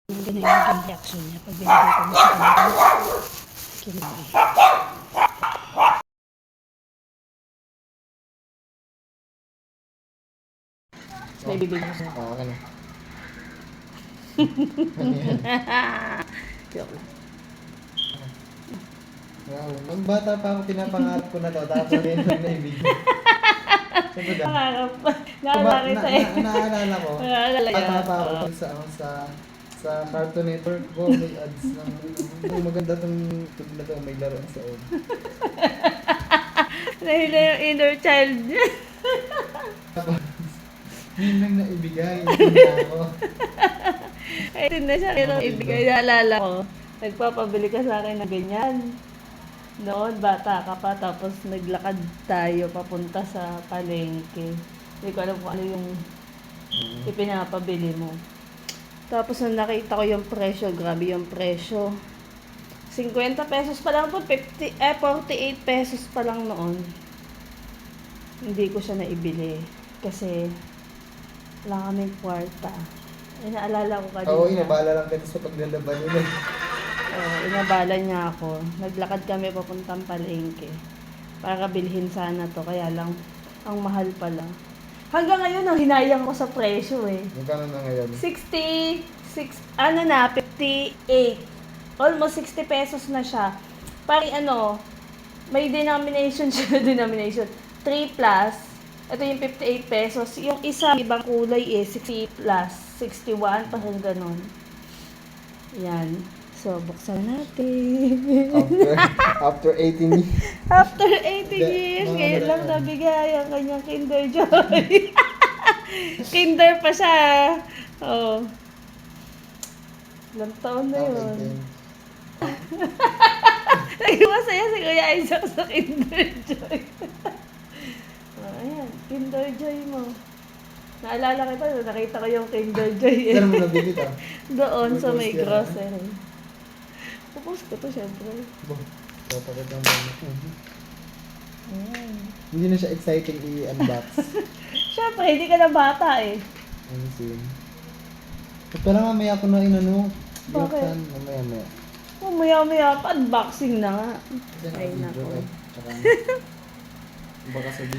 Ganun yung naging reaction niya pag binigay ko na sa kanya. Kinabi. May bibigyan ko sa'yo. Oo, ano? Ano yan? Joke lang. Wow, nung bata pa ako, pinapangarap ko na to, tapos rin lang naibigay. Sabi ka? Naalala kita eh. Naalala ko, Naalala yan. bata pa ako sa Cartoon Network ko, may ads ng maganda tong tug na to, may laruan sa loob. Nahila yung inner child niya. Yun lang naibigay, yun na ako. Ay, din na siya rin ibigay. Naalala ko, nagpapabili ka sa akin na ganyan. Noon, bata ka pa, tapos naglakad tayo papunta sa palengke. Hindi ko alam kung ano yung ipinapabili mo. Tapos nung nakita ko yung presyo, grabe yung presyo. 50 pesos pa lang po, 48 pesos pa lang noon. Hindi ko siya naibili. Kasi wala kaming kwarta. Eh, naalala ko kanina. Oo, inabala lang kita sa paglalaban nila. Inabala niya ako. Naglakad kami papuntang palengke. Para bilhin sana to. Kaya lang, ang mahal pala. Hanggang ngayon, ang hinayang ko sa presyo eh. Magkano na ngayon? 58. Almost 60 pesos na siya. Parang may denomination siya. Denomination. 3 plus. Ito yung 58 pesos. Yung isa, ibang kulay eh, 60 plus. 61, parang ganon. Yan. So, buksan natin. After 18 years. After 80 years, ngayon lang nabigay ang kanyang Kinder Joy. Kinder pa siya. Oh. Ilang taon na yun. Naging masaya si Kuya Isaac sa Kinder Joy. Ayan, Kinder Joy mo. Naalala kita, nakita ko yung Kinder Joy. Saan mo nabili ito? Doon sa may grocery. Tapos ko to, syempre. Papakita mo. Ayan. Hindi na siya exciting i-unbox. Syempre, hindi ka na bata eh. Ano siya? Pero mamaya ko na inano. Bakit? Mamaya. Maya pa, unboxing na nga. Ay, nako. Baka sabihin.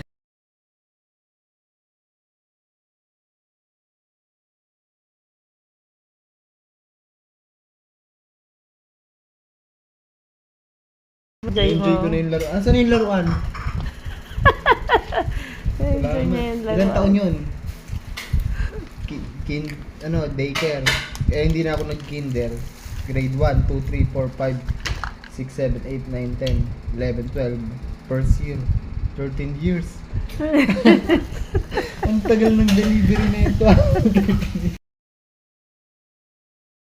Enjoy ko na yung laruan. Saan yung laruan? Enjoy niya yung laruan. Ilan taon yun? Daycare. Eh, hindi na ako nag-kinder. Grade 1, 2, 3, 4, 5, 6, 7, 8, 9, 10, 11, 12. First year. 13 years. Ang tagal ng delivery na ito.